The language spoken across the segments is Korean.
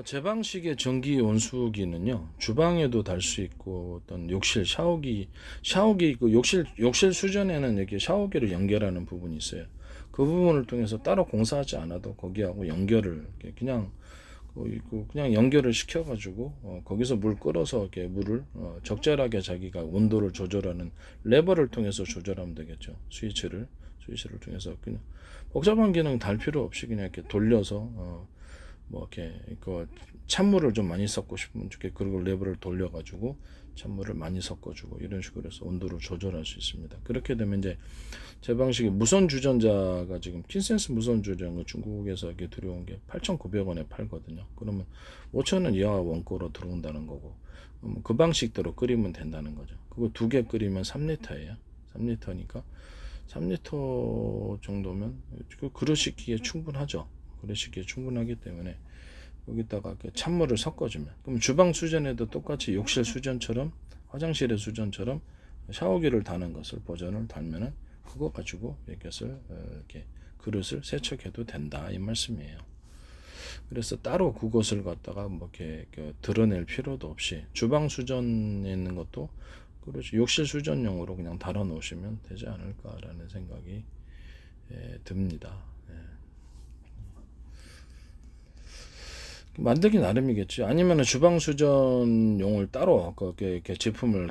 제 방식의 전기 온수기는요, 주방에도 달 수 있고, 어떤 욕실, 샤워기, 그 욕실 수전에는 이렇게 샤워기를 연결하는 부분이 있어요. 그 부분을 통해서 따로 공사하지 않아도 거기하고 연결을, 이렇게 그냥 연결을 시켜가지고, 거기서 물 끌어서 이렇게 물을, 적절하게 자기가 온도를 조절하는 레버를 통해서 조절하면 되겠죠. 스위치를 통해서 그냥 복잡한 기능 달 필요 없이 그냥 이렇게 돌려서, 뭐 이렇게 그 찬물을 좀 많이 섞고 싶으면 이렇게 그리고 레버를 돌려가지고 찬물을 많이 섞어주고 이런 식으로 해서 온도를 조절할 수 있습니다. 그렇게 되면 이제 제 방식의 무선 주전자가 지금 킨센스 무선 주전자 중국에서 이렇게 들어온 게 8,900원에 팔거든요. 그러면 5,000원 이하 원가로 들어온다는 거고 그 방식대로 끓이면 된다는 거죠. 그거 두 개 끓이면 3리터예요. 3리터니까 3리터 정도면 그 그릇 씻기에 충분하죠. 그릇 씻기에 충분하기 때문에 여기다가 찬물을 섞어주면 그럼 주방 수전에도 똑같이 욕실 수전처럼 화장실의 수전처럼 샤워기를 다는 것을 버전을 달면은 그거 가지고 이것을 이렇게 그릇을 세척해도 된다 이 말씀이에요. 그래서 따로 그것을 갖다가 뭐 이렇게 드러낼 필요도 없이 주방 수전에 있는 것도 그렇지 욕실 수전용으로 그냥 달아 놓으시면 되지 않을까라는 생각이 듭니다. 만들기 나름이겠지. 아니면 주방 수전용을 따로 이렇게 제품을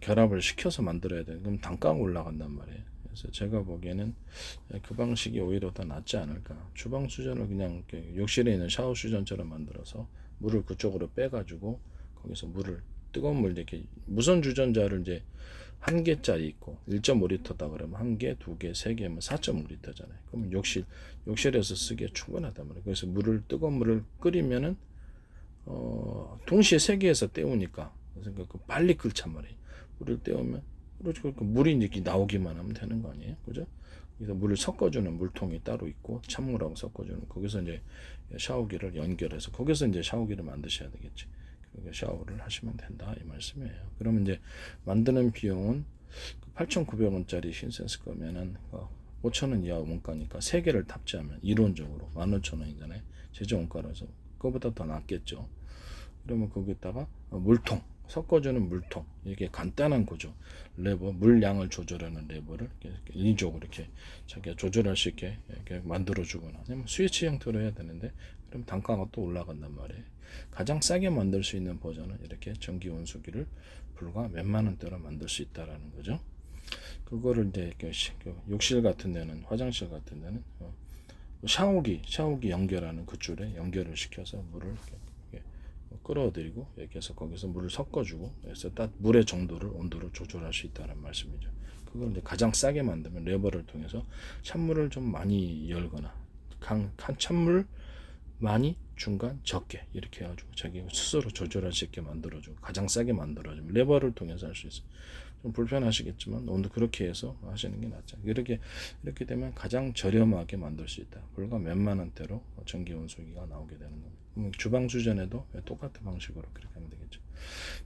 결합을 시켜서 만들어야 돼. 그럼 단가가 올라간단 말이에요. 그래서 제가 보기에는 그 방식이 오히려 더 낫지 않을까. 주방 수전을 그냥 욕실에 있는 샤워 수전처럼 만들어서 물을 그쪽으로 빼가지고 거기서 물을 뜨거운 물 이렇게 무선 주전자를 이제 한 개짜리 있고 1.5리터다 그러면 한 개, 두 개, 세 개면 4.5리터잖아요. 그러면 욕실에서 쓰기에 충분하단 말이에요. 그래서 뜨거운 물을 끓이면은 동시에 세 개에서 때우니까 그러니까 빨리 끓단 말이에요. 물을 때우면 그렇죠. 물이 이렇게 나오기만 하면 되는 거 아니에요, 그죠? 그래서 물을 섞어주는 물통이 따로 있고 찬물하고 섞어주는 거기서 이제 샤워기를 연결해서 거기서 이제 샤워기를 만드셔야 되겠지. 샤워를 하시면 된다 이 말씀이에요. 그러면 이제 만드는 비용은 8,900원짜리 신센스 거면은 5,000원 이하 원가니까 3개를 탑재하면 이론적으로 15,000원이잖아요. 제조 원가라서 그거보다 더 낫겠죠. 그러면 거기다가 물통 섞어주는 물통 이게 간단한 거죠. 레버 물량을 조절하는 레버를 이렇게 인위적으로 이렇게 자기가 조절할 수 있게 이렇게 만들어주거나 아니면 스위치 형태로 해야 되는데 그럼 단가가 또 올라간단 말이에요. 가장 싸게 만들 수 있는 버전은 이렇게 전기 온수기를 불과 몇만 원대로 만들 수 있다라는 거죠. 그거를 이제 욕실 같은 데는 화장실 같은 데는 샤워기 연결하는 그 줄에 연결을 시켜서 물을 이렇게 끌어들이고 이렇게 해서 거기서 물을 섞어주고 그래서 딱 물의 정도를 온도를 조절할 수 있다는 말씀이죠. 그걸 이제 가장 싸게 만들면 레버를 통해서 찬물을 좀 많이 열거나 한 찬물 많이 중간 적게 이렇게 해가지고 자기 스스로 조절할 수 있게 만들어주고 가장 싸게 만들어주면 레버를 통해서 할 수 있어요. 좀 불편하시겠지만 오늘 그렇게 해서 하시는 게 낫죠. 이렇게 되면 가장 저렴하게 만들 수 있다. 불과 몇만 원대로 전기 온수기가 나오게 되는 겁니다. 주방 수전에도 똑같은 방식으로 그렇게 하면 되겠죠.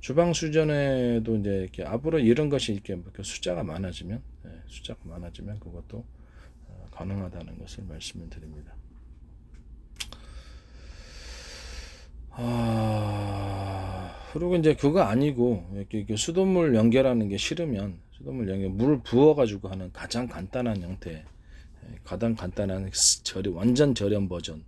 주방 수전에도 이제 이렇게 앞으로 이런 것이 이렇게 숫자가 많아지면 그것도 가능하다는 것을 말씀을 드립니다. 그리고 이제 그거 아니고 이렇게 수돗물 연결하는 게 싫으면 물을 부어가지고 하는 가장 간단한 형태, 가장 간단한 완전 저렴 버전,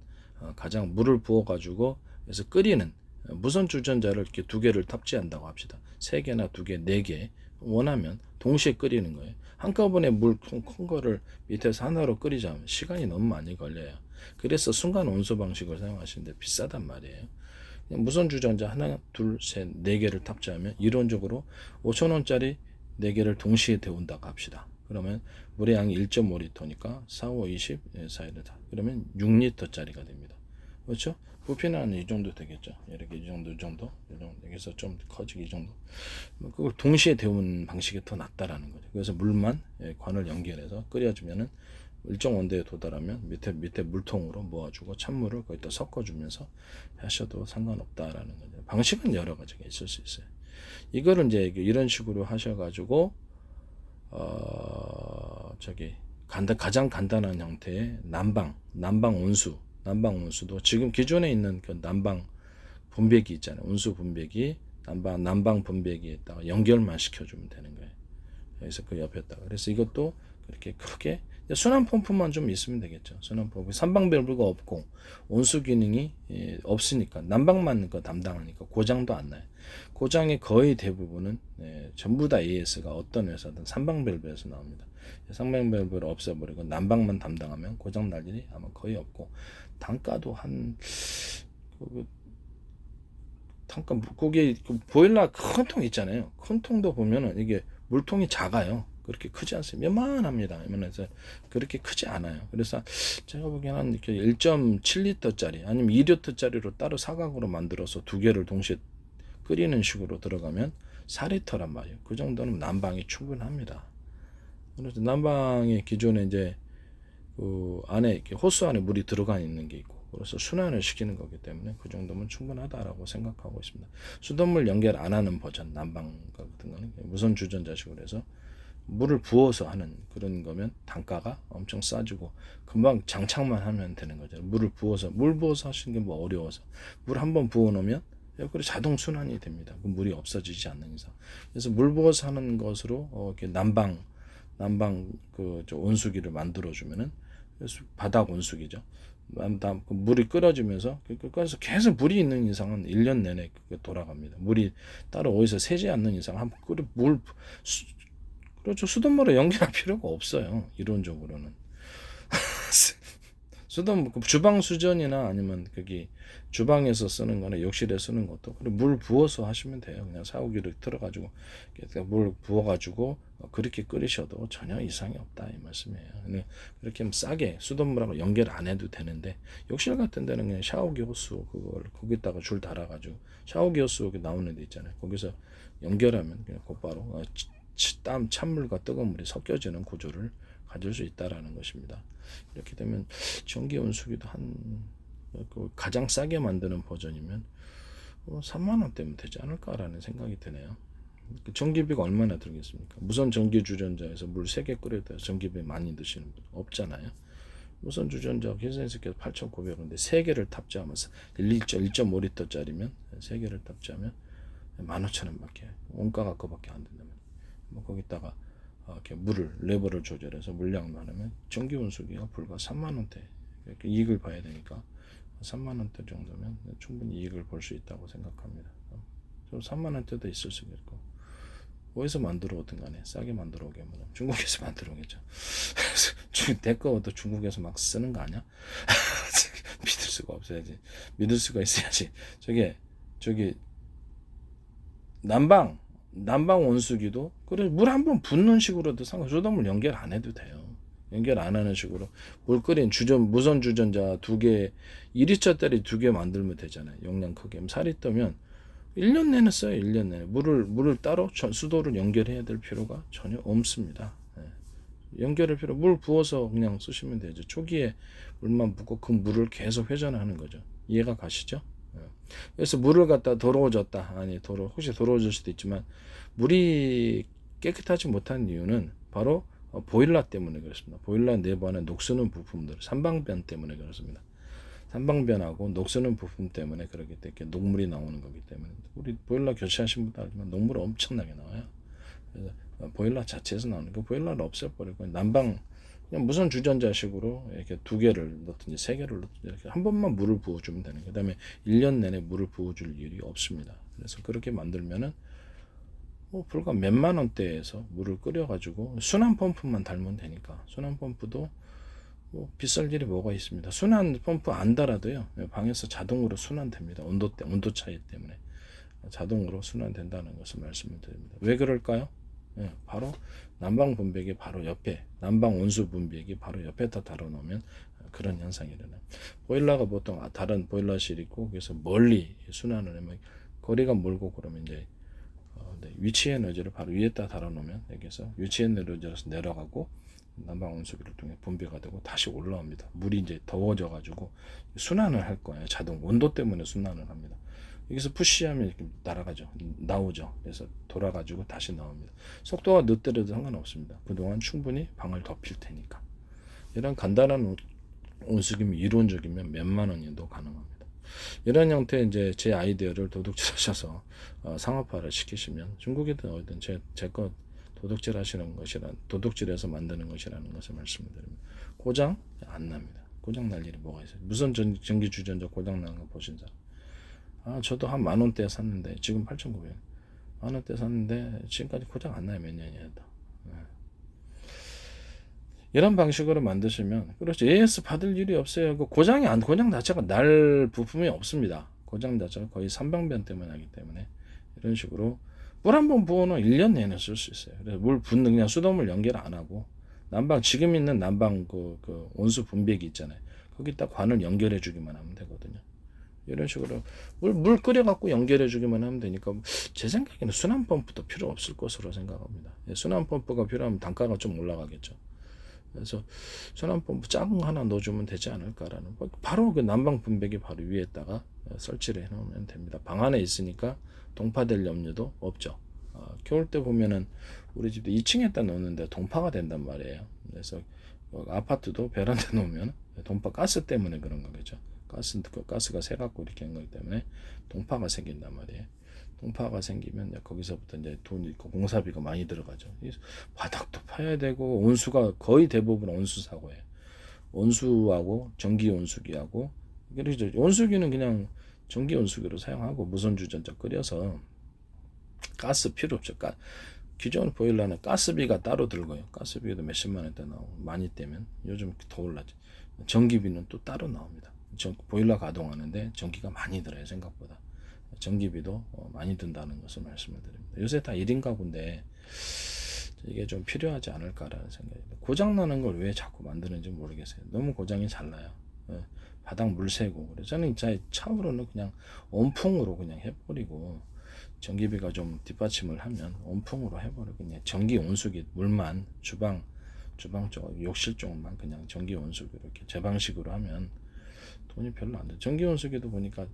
가장 물을 부어가지고 그래서 끓이는 무선 주전자를 이렇게 두 개를 탑재한다고 합시다. 세 개나 두 개, 네 개 원하면 동시에 끓이는 거예요. 한꺼번에 물 큰 거를 밑에서 하나로 끓이자면 시간이 너무 많이 걸려요. 그래서 순간 온수 방식을 사용하시는데 비싸단 말이에요. 무선 주전자 하나, 둘, 셋, 네 개를 탑재하면 이론적으로 5,000원짜리 네 개를 동시에 데운다고 합시다. 그러면 물의 양이 1.5리터니까 4, 5, 20, 4일을 다. 그러면 6리터짜리가 됩니다. 그렇죠? 부피는 한 이 정도 되겠죠. 이렇게 이 정도. 여기서 좀 커지기 이 정도. 그걸 동시에 데우는 방식이 더 낫다라는 거죠. 그래서 물만 관을 연결해서 끓여주면은 일정 온도에 도달하면 밑에 물통으로 모아주고 찬물을 거기다 섞어주면서 하셔도 상관없다라는 거죠. 방식은 여러 가지가 있을 수 있어요. 이거를 이제 이런 식으로 하셔가지고 가장 간단한 형태의 난방 온수 난방 온수도 지금 기존에 있는 그 난방 분배기 있잖아요. 온수 분배기, 난방 분배기에다가 연결만 시켜주면 되는 거예요. 그래서 그 옆에다가. 그래서 이것도 그렇게 크게 순환 펌프만 좀 있으면 되겠죠. 순환 펌프. 선방 밸브가 없고 온수 기능이 없으니까 난방만 거 담당하니까 고장도 안 나요. 고장의 거의 대부분은 전부 다 AS가 어떤 회사든 선방 밸브에서 나옵니다. 선방 밸브를 없애버리고 난방만 담당하면 고장 날 일이 아마 거의 없고 단가도 한 단가 거기 그 보일러 큰 통 있잖아요. 큰 통도 보면은 이게 물통이 작아요. 그렇게 크지 않습니다. 요만합니다. 그래서 그렇게 크지 않아요. 그래서 제가 보기에는 이렇게 1.7리터짜리 아니면 2리터짜리로 따로 사각으로 만들어서 두 개를 동시에 끓이는 식으로 들어가면 4리터란 말이에요. 그 정도는 난방이 충분합니다. 그래서 난방의 기존에 이제 그 안에 이렇게 호스 안에 물이 들어가 있는 게 있고 그래서 순환을 시키는 거기 때문에 그 정도면 충분하다라고 생각하고 있습니다. 수돗물 연결 안 하는 버전 난방 같은 거는 무선 주전자식으로 해서 물을 부어서 하는 그런 거면 단가가 엄청 싸지고 금방 장착만 하면 되는 거죠. 물 부어서 하시는 게 뭐 어려워서 물 한번 부어 놓으면 그리고 자동 순환이 됩니다. 그 물이 없어지지 않는 이상. 그래서 물 부어서 하는 것으로 이렇게 난방 그 온수기를 만들어 주면은 바닥 온수기죠. 물이 끓어지면서 그래서 계속 물이 있는 이상은 1년 내내 돌아갑니다. 물이 따로 어디서 새지 않는 이상 한번 그렇죠. 수돗물에 연결할 필요가 없어요. 이론적으로는. 수돗물 주방 수전이나 아니면 거기 주방에서 쓰는 거나 욕실에 쓰는 것도 물 부어서 하시면 돼요. 그냥 샤워기를 틀어가지고 물 부어가지고 그렇게 끓이셔도 전혀 이상이 없다 이 말씀이에요. 그렇게 싸게 수돗물하고 연결 안 해도 되는데 욕실 같은 데는 그냥 샤워기 호스 그걸 거기다가 줄 달아가지고 샤워기 호스 여기 나오는 데 있잖아요. 거기서 연결하면 그냥 곧바로 찬물과 뜨거운 물이 섞여지는 구조를 가질 수 있다라는 것입니다. 이렇게 되면 전기 온수기도 가장 싸게 만드는 버전이면 3만 원대면 되지 않을까라는 생각이 드네요. 전기비가 얼마나 들겠습니까? 무선 전기 주전자에서 물 3개 끓여도 전기비 많이 드시는 분 없잖아요. 무선 주전자 계산해서 8,900원인데 3개를 탑재하면서 1.5리터짜리면 3개를 탑재하면 15,000원밖에 원가가 그밖에 안 된다면 거기다가 이렇게 물을 레버를 조절해서 물량 많으면 전기 온수기가 불과 3만 원대 이렇게 이익을 봐야 되니까 3만 원대 정도면 충분히 이익을 볼 수 있다고 생각합니다. 좀 3만 원대도 있을 수 있고 어디서 만들어 오든 간에 싸게 만들어 오게 하면 중국에서 만들어 오겠죠. 내 거도 중국에서 막 쓰는 거 아니야? 믿을 수가 없어야지. 믿을 수가 있어야지. 저기 난방 온수기도 그래 물 한번 붓는 식으로도 수돗물 연결 안 해도 돼요. 연결 안 하는 식으로 물 끓인 무선 주전자 2개 2리터짜리 2개 만들면 되잖아요. 용량 크게 4리터면 1년 내내 써요. 1년 내내 물을 따로 수도를 연결해야 될 필요가 전혀 없습니다. 연결할 필요 물 부어서 그냥 쓰시면 되죠. 초기에 물만 붓고 그 물을 계속 회전하는 거죠. 이해가 가시죠? 그래서 물을 갖다 더러워졌다. 혹시 더러워질 수도 있지만 물이 깨끗하지 못한 이유는 바로 보일러 때문에 그렇습니다. 보일러 내부안에 녹쓰는 부품들, 산방변 때문에 그렇습니다. 산방변하고 녹쓰는 부품 때문에 그렇기 때문에 녹물이 나오는 거기 때문에 우리 보일러 교체하신 분들 알지만 녹물 엄청나게 나와요. 그래서 보일러 자체에서 나오는 거 보일러를 없애버리고 난방 그냥 무선 주전자식으로 이렇게 2개를 넣든지 3개를 넣든지 이렇게 한 번만 물을 부어주면 되는 거예요. 그다음에 1년 내내 물을 부어줄 일이 없습니다. 그래서 그렇게 만들면은 불과 몇만 원대에서 물을 끓여가지고 순환 펌프만 달면 되니까 순환 펌프도 비쌀 일이 뭐가 있습니다. 순환 펌프 안 달아도요 방에서 자동으로 순환됩니다. 온도 차이 때문에 자동으로 순환된다는 것을 말씀을 드립니다. 왜 그럴까요? 바로 난방 분배기 바로 옆에 난방 온수 분배기 바로 옆에다 달아놓으면 그런 현상이 일어나요. 보일러가 보통 다른 보일러실 있고 그래서 멀리 순환을 하면 거리가 멀고 그러면 이제 위치 에너지를 바로 위에다 달아놓으면 여기서 위치 에너지에서 내려가고 난방 온수기를 통해 분배가 되고 다시 올라옵니다. 물이 이제 더워져 가지고 순환을 할 거예요. 자동 온도 때문에 순환을 합니다. 여기서 푸시하면 이렇게 나오죠. 그래서 돌아가지고 다시 나옵니다. 속도가 늦더라도 상관없습니다. 그동안 충분히 방을 덮일 테니까. 이런 간단한 온수기면 이론적이면 몇만 원이도 가능합니다. 이런 형태의 이제 제 아이디어를 도둑질하셔서 상업화를 시키시면 중국이든 어디든 제거 도둑질하시는 것이란 도둑질해서 만드는 것이라는 것을 말씀드립니다. 고장 안 납니다. 고장 날 일이 뭐가 있어요? 무선 전기 주전자 고장 나는 거 보신 사람? 저도 한 만 원대 샀는데 지금 8,900원. 만 원대 샀는데 지금까지 고장 안 나요. 몇 년이나 다. 이런 방식으로 만드시면 그렇죠. AS 받을 일이 없어요. 고장 자체가 날 부품이 없습니다. 고장 자체가 거의 삼방변 때문에 하기 때문에 이런 식으로 물 한 번 부어놓으면 1년 내내 쓸 수 있어요. 그래서 물 붓는 그냥 수돗물 연결 안 하고 난방 지금 있는 난방 그 온수 분배기 있잖아요. 거기다 관을 연결해 주기만 하면 되거든요. 이런 식으로 물 끓여 갖고 연결해 주기만 하면 되니까 제 생각에는 순환 펌프도 필요 없을 것으로 생각합니다. 순환 펌프가 필요하면 단가가 좀 올라가겠죠. 그래서 순환펌프 작은 거 하나 넣어주면 되지 않을까라는 바로 그 난방 분배기 바로 위에다가 설치를 해놓으면 됩니다. 방 안에 있으니까 동파될 염려도 없죠. 겨울 때 보면은 우리 집도 2층에다 놓는데 동파가 된단 말이에요. 그래서 아파트도 베란다 놓으면 동파 가스 때문에 그런 거겠죠. 가스가 새갖고 이렇게 한 거기 때문에 동파가 생긴단 말이에요. 동파가 생기면 거기서부터 이제 돈이 있고 공사비가 많이 들어가죠. 바닥도 파야 되고 온수가 거의 대부분 온수 사고예요. 온수하고 전기 온수기하고 그래서 온수기는 그냥 전기 온수기로 사용하고 무선 주전자 끓여서 가스 필요 없죠. 기존 보일러는 가스비가 따로 들고요. 가스비도 몇십만 원대 나오고 많이 떼면 요즘 더 올랐죠. 전기비는 또 따로 나옵니다. 보일러 가동하는데 전기가 많이 들어요. 생각보다. 전기비도 많이 든다는 것을 말씀을 드립니다. 요새 다 1인 가구인데 이게 좀 필요하지 않을까라는 생각입니다. 고장나는 걸 왜 자꾸 만드는지 모르겠어요. 너무 고장이 잘 나요. 바닥 물 새고 그래서 저는 차후로는 그냥 온풍으로 그냥 해버리고 전기비가 좀 뒷받침을 하면 온풍으로 해버리고 그냥 전기 온수기 물만 주방 쪽 욕실 쪽만 그냥 전기 온수기로 이렇게 제 방식으로 하면 돈이 별로 안 돼. 전기 온수기도 보니까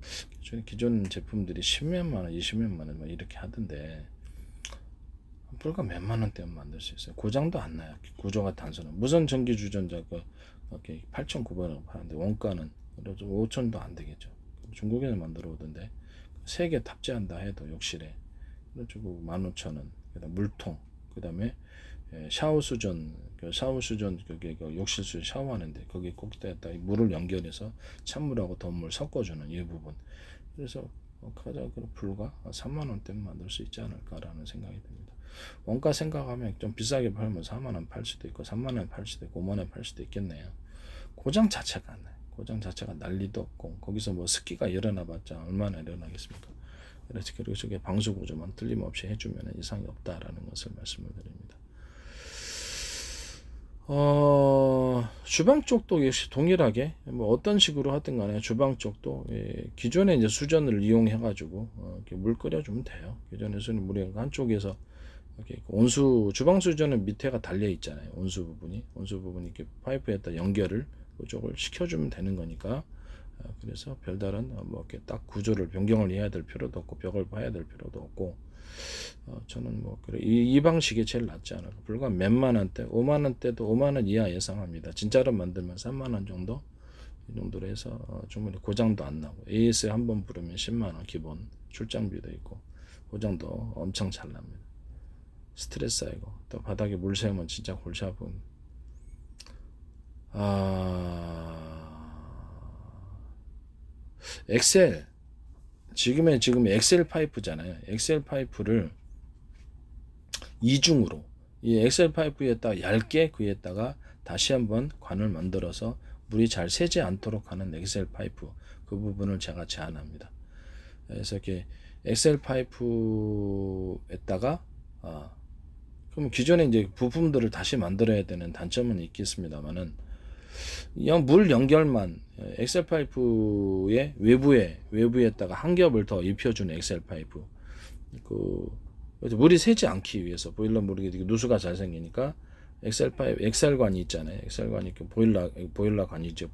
기존 제품들이 10몇만 원, 20몇만 원 막 이렇게 하던데 불과 몇만 원대면 만들 수 있어요. 고장도 안 나요. 구조가 단순한 무선 전기 주전자 8,900원 파는데 원가는 그래도 5,000도 안 되겠죠. 중국에서 만들어 오던데 3개 탑재한다 해도 욕실에 그래가지고 15,000원. 그다음 물통, 그다음에 샤워 수전 그게 욕실 수 샤워하는데 거기 꼭대에다 물을 연결해서 찬물하고 더운물 섞어주는 이 부분. 그래서 가장 불과 3만 원대면 만들 수 있지 않을까라는 생각이 듭니다. 원가 생각하면 좀 비싸게 팔면 4만 원 팔 수도 있고 3만 원 팔 수도 있고 5만 원 팔 수도 있겠네요. 고장 자체가 안 나요. 고장 자체가 날 리도 없고 거기서 뭐 습기가 일어나봤자 얼마나 일어나겠습니까? 그래서 그리고 저게 방수 구조만 틀림없이 해주면 이상이 없다라는 것을 말씀을 드립니다. 주방 쪽도 역시 동일하게 뭐 어떤 식으로 하든 간에 주방 쪽도 기존에 이제 수전을 이용해 가지고 이렇게 물 끓여주면 돼요. 기존에서는 물이 한쪽에서 이렇게 주방 수전은 밑에가 달려 있잖아요. 온수 부분이 이렇게 파이프에다 연결을 그쪽을 시켜주면 되는 거니까. 그래서 별다른 뭐 이렇게 딱 구조를 변경을 해야 될 필요도 없고 벽을 파야 될 필요도 없고 저는 뭐 그래 이 방식이 제일 낫지 않을까. 불과 몇만 원대, 5만 원대도 5만 원 이하 예상합니다. 진짜로 만들면 3만 원 정도 이 정도로 해서 충분히 고장도 안 나고 AS 한번 부르면 10만 원 기본 출장비도 있고 고장도 엄청 잘 납니다. 스트레스 아니고 또 바닥에 물 새우면 진짜 골치 아픈. 엑셀 지금 엑셀 파이프잖아요. 엑셀 파이프를 이중으로 이 엑셀 파이프에다가 얇게 그에다가 다시 한번 관을 만들어서 물이 잘 새지 않도록 하는 엑셀 파이프 그 부분을 제가 제안합니다. 그래서 이렇게 엑셀 파이프에다가 그럼 기존에 이제 부품들을 다시 만들어야 되는 단점은 있겠습니다만은 물 연결만 엑셀 파이프의 외부에다가 한 겹을 더 입혀주는 엑셀 파이프 물이 새지 않기 위해서 보일러 물이 누수가 잘 생기니까 엑셀관이 있잖아요. 엑셀관이 보일러관이 이제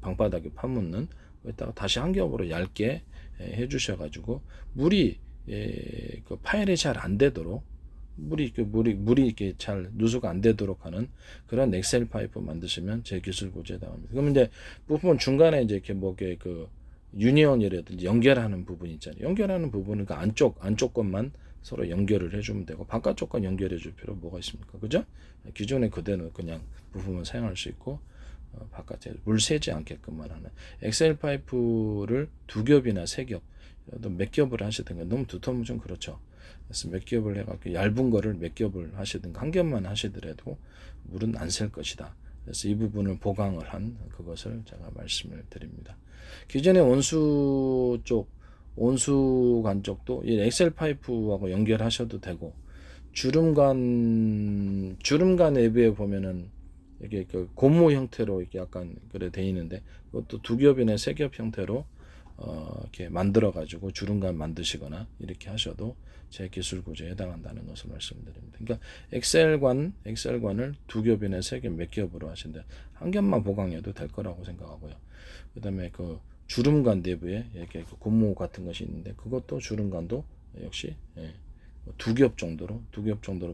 방바닥에 파묻는 거기다가 다시 한 겹으로 얇게 해주셔가지고 물이 그 파열이 잘 안 되도록 물이 이렇게 잘 누수가 안 되도록 하는 그런 엑셀 파이프 만드시면 제 기술 고지에 해당합니다. 그러면 이제 부품 중간에 이제 이렇게 그 유니온이라든지 연결하는 부분 있잖아요. 연결하는 부분은 그 안쪽 것만 서로 연결을 해주면 되고 바깥쪽 건 연결해 줄 필요 뭐가 있습니까? 그죠? 기존에 그대로 그냥 부품을 사용할 수 있고 바깥에 물 새지 않게끔만 하는 엑셀 파이프를 2겹이나 3겹 몇 겹을 하시든가 너무 두터우면 좀 그렇죠. 그래서 몇 겹을 해갖고 얇은 거를 몇 겹을 하시든가 한 겹만 하시더라도 물은 안 셀 것이다. 그래서 이 부분을 보강을 한 그것을 제가 말씀을 드립니다. 기존의 온수관 쪽도 이 엑셀 파이프하고 연결하셔도 되고 주름관 내부에 보면은 이게 그 고무 형태로 이렇게 약간 그래 돼 있는데 그것도 2겹이나 3겹 형태로 이렇게 만들어 가지고 주름관 만드시거나 이렇게 하셔도 제 기술 구조에 해당한다는 것을 말씀드립니다. 그러니까 엑셀관을 2겹이나 3겹 몇 겹으로 하신데 한 겹만 보강해도 될 거라고 생각하고요. 그다음에 그 주름관 내부에 이렇게 그 고무 같은 것이 있는데 그것도 주름관도 역시 2겹 정도로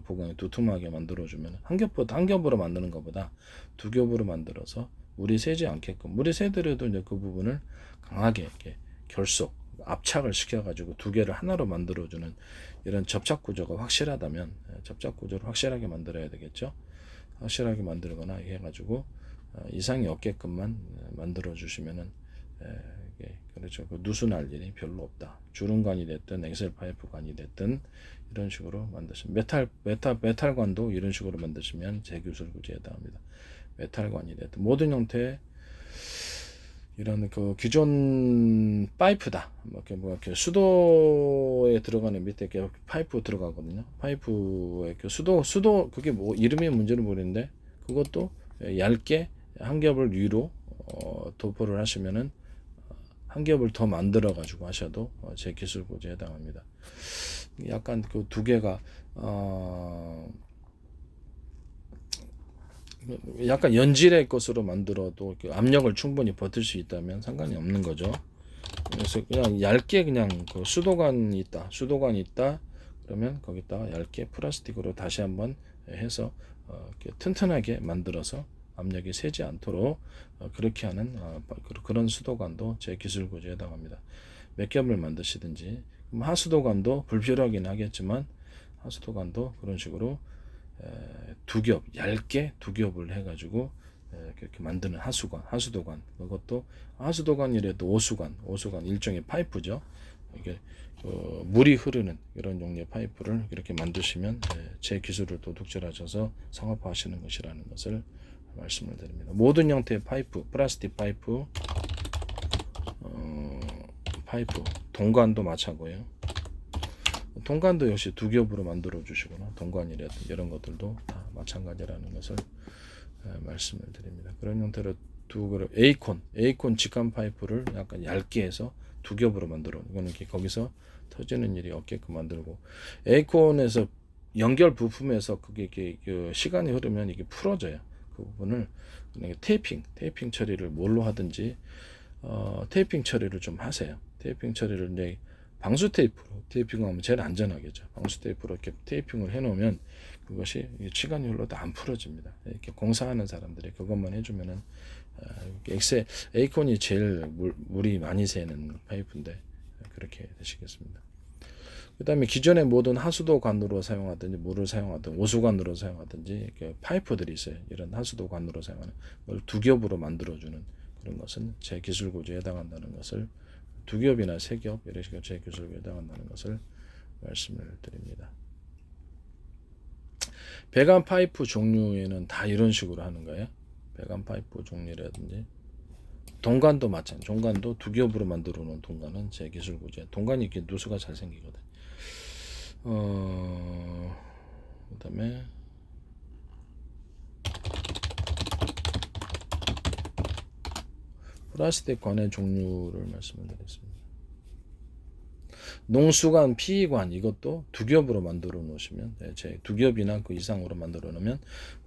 보강해 두툼하게 만들어주면 한 겹으로 만드는 것보다 2겹으로 만들어서 물이 새지 않게끔 물이 새더라도 이제 그 부분을 강하게 이렇게 결속 압착을 시켜가지고 2개를 하나로 만들어주는 이런 접착 구조가 확실하다면 접착 구조를 확실하게 만들어야 되겠죠. 확실하게 만들거나 해가지고 이상이 없게끔만 만들어 주시면은 그렇죠. 그 누수 날 일이 별로 없다. 주름관이 됐든 엑셀 파이프관이 됐든 이런 식으로 만드시면 메탈관도 이런 식으로 만드시면 제 기술 구조에 해당합니다. 메탈관이 됐든 모든 형태의 이런 그 기존 파이프다. 이렇게 수도에 들어가는 밑에 이렇게 파이프 들어가거든요. 파이프에 그 수도 그게 뭐 이름이 문제는 모르겠는데 그것도 얇게 한 겹을 위로 도포를 하시면은 한 겹을 더 만들어 가지고 하셔도 제 기술 고지에 해당합니다. 약간 그 2개가 약간 연질의 것으로 만들어도 압력을 충분히 버틸 수 있다면 상관이 없는 거죠. 그래서 그냥 얇게 그냥 그 수도관이 있다 그러면 거기다가 얇게 플라스틱으로 다시 한번 해서 이렇게 튼튼하게 만들어서 압력이 새지 않도록 그렇게 하는 그런 수도관도 제 기술 구조에 해당합니다. 몇 겹을 만드시든지 하수도관도 불필요하긴 하겠지만 하수도관도 그런 식으로 2겹 얇게 2겹을 해가지고 이렇게 만드는 하수도관 그것도 하수도관이라도 오수관 일종의 파이프죠. 이게 물이 흐르는 이런 종류의 파이프를 이렇게 만드시면 제 기술을 도둑질하셔서 상업화하시는 것이라는 것을 말씀을 드립니다. 모든 형태의 파이프, 플라스틱 파이프, 동관도 마찬가지고요. 동관도 역시 2겹으로 만들어 주시거나 동관이라든지 이런 것들도 다 마찬가지라는 것을 말씀을 드립니다. 그런 형태로 에이콘 직관 파이프를 약간 얇게 해서 2겹으로 만들어. 이거는 거기서 터지는 일이 없게끔 만들고 에이콘에서 연결 부품에서 그게 그 시간이 흐르면 이게 풀어져요. 그 부분을 테이핑 처리를 뭘로 하든지 테이핑 처리를 좀 하세요. 테이핑 처리를 이제 방수 테이프로 테이핑하면 제일 안전하겠죠. 방수 테이프로 이렇게 테이핑을 해놓으면 그것이 시간이 흘러도 안 풀어집니다. 이렇게 공사하는 사람들이 그것만 해주면은 에이콘이 제일 물이 많이 새는 파이프인데 그렇게 되시겠습니다. 그 다음에 기존의 모든 하수도관으로 사용하든지 물을 사용하든 오수관으로 사용하든지 파이프들이 있어요. 이런 하수도관으로 사용하는 걸 2겹으로 만들어주는 그런 것은 제 기술 구조에 해당한다는 것을 2겹이나 3겹 이런 식으로 제 기술에 해당한다는 것을 말씀을 드립니다. 배관 파이프 종류에는 다 이런 식으로 하는 거예요. 배관 파이프 종류라든지 동관도 마찬가지. 동관도 2겹으로 만들어 놓은 동관은 제 기술 구조에 동관이 이렇게 누수가 잘 생기거든. 그다음에 플라스틱 관의 종류를 말씀을 드리겠습니다. 농수관, 피의관 이것도 2겹으로 만들어 놓으시면 제 2겹이나 그 이상으로 만들어 놓으면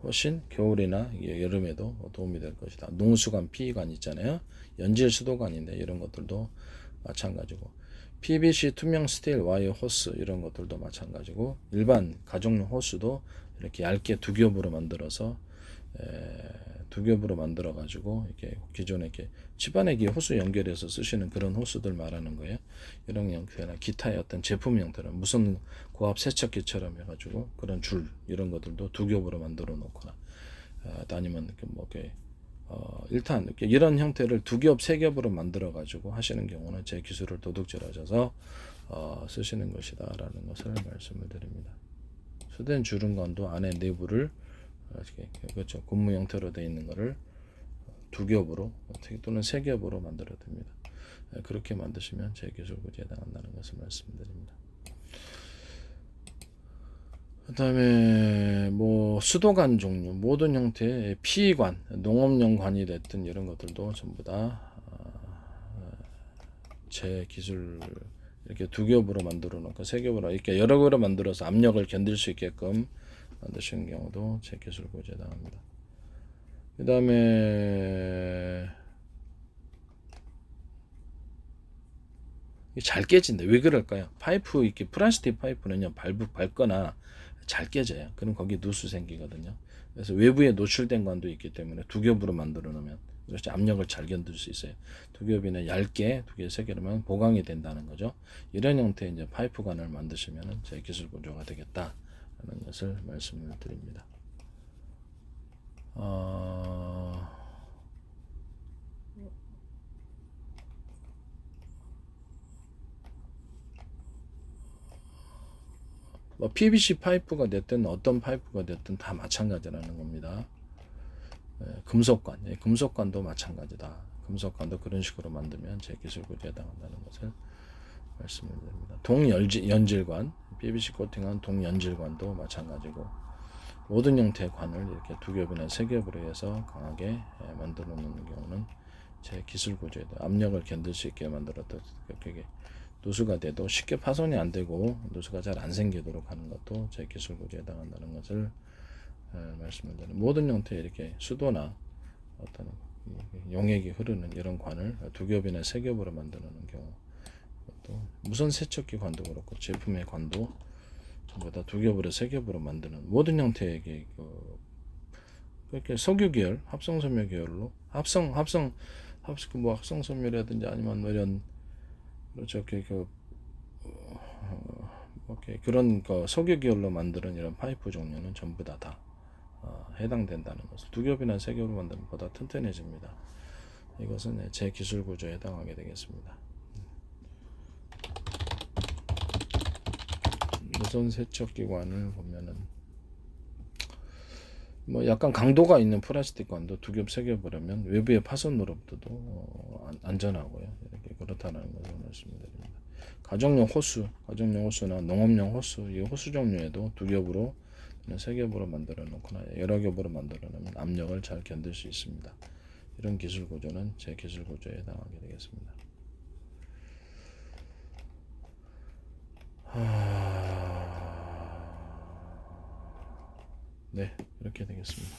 훨씬 겨울이나 여름에도 도움이 될 것이다. 농수관, 피의관 있잖아요. 연질 수도관인데 이런 것들도 마찬가지고 PVC 투명 스테일 와이어 호스 이런 것들도 마찬가지고 일반 가정용 호스도 이렇게 얇게 두 겹으로 만들어서 두 겹으로 만들어 가지고 이렇게 기존에 이렇게 집안에 호스 연결해서 쓰시는 그런 호스들 말하는 거예요. 이런 형태나 기타의 어떤 제품 형태는 무슨 고압 세척기처럼 해가지고 그런 줄 이런 것들도 두 겹으로 만들어 놓거나 아니면 뭐 일단 이런 형태를 두 겹, 세 겹으로 만들어 가지고 하시는 경우는 제 기술을 도둑질하셔서 쓰시는 것이다라는 것을 말씀을 드립니다. 수된 주름관도 안에 내부를 그렇죠. 고무 형태로 되어 있는 것을 두 겹으로 또는 세 겹으로 만들어 듭니다. 그렇게 만드시면 제 기술 구제에 해당한다는 것을 말씀드립니다. 그 다음에 뭐 수도관 종류 모든 형태의 피관 농업용 관이 됐든 이런 것들도 전부 다 제 기술 이렇게 두 겹으로 만들어 놓고 세 겹으로 이렇게 여러 겹으로 만들어서 압력을 견딜 수 있게끔 만드시는 경우도 제 기술 구제에 해당합니다. 그 다음에 잘 깨진다. 왜 그럴까요? 파이프 이렇게 플라스틱 파이프는요 밟거나 잘 깨져요. 그럼 거기 누수 생기거든요. 그래서 외부에 노출된 관도 있기 때문에 두 겹으로 만들어 놓으면 그렇지 압력을 잘 견딜 수 있어요. 두 겹이나 얇게 두 개, 세 개로만 보강이 된다는 거죠. 이런 형태의 이제 파이프 관을 만드시면 제 기술 구조가 되겠다라는 것을 말씀을 드립니다. 뭐 PVC 파이프가 됐든 어떤 파이프가 됐든 다 마찬가지라는 겁니다. 금속관, 금속관도 마찬가지다. 금속관도 그런 식으로 만들면 제 기술 구제에 해당한다는 것을 말씀을 드립니다. 동연질관, PVC 코팅한 동연질관도 마찬가지고 모든 형태의 관을 이렇게 두 겹이나 세 겹으로 해서 강하게 만들어 놓는 경우는 제 기술 구조에 압력을 견딜 수 있게 만들어도 그게 누수가 돼도 쉽게 파손이 안 되고 누수가 잘 안 생기도록 하는 것도 제 기술 구조에 해당한다는 것을 말씀을 드립니다. 모든 형태의 이렇게 수도나 어떤 용액이 흐르는 이런 관을 두 겹이나 세 겹으로 만드는 경우 또 무선 세척기 관도 그렇고 제품의 관도 전부 다 두 겹으로 세 겹으로 만드는 모든 형태의 그렇게 석유 계열, 합성 섬유 계열로 뭐 합성 섬유라든지 아니면 뭐 이런 그렇죠 그런 석유 계열로 만드는 이런 파이프 종류는 전부 다 해당된다는 것을 두 겹이나 세 겹으로 만들면 보다 튼튼해집니다. 이것은 제 기술 구조에 해당하게 되겠습니다. 무선 세척기관을 보면은 뭐 약간 강도가 있는 플라스틱 관도 두 겹, 세 겹을 하면 외부의 파손으로부터도 안전하고요. 이렇게 그렇다는 것을 말씀드립니다. 가정용 호수나 농업용 호수, 이 호수 종류에도 두 겹으로 세 겹으로 만들어 놓거나 여러 겹으로 만들어 놓으면 압력을 잘 견딜 수 있습니다. 이런 기술 구조는 제 기술 구조에 해당하게 되겠습니다. 네, 이렇게 되겠습니다.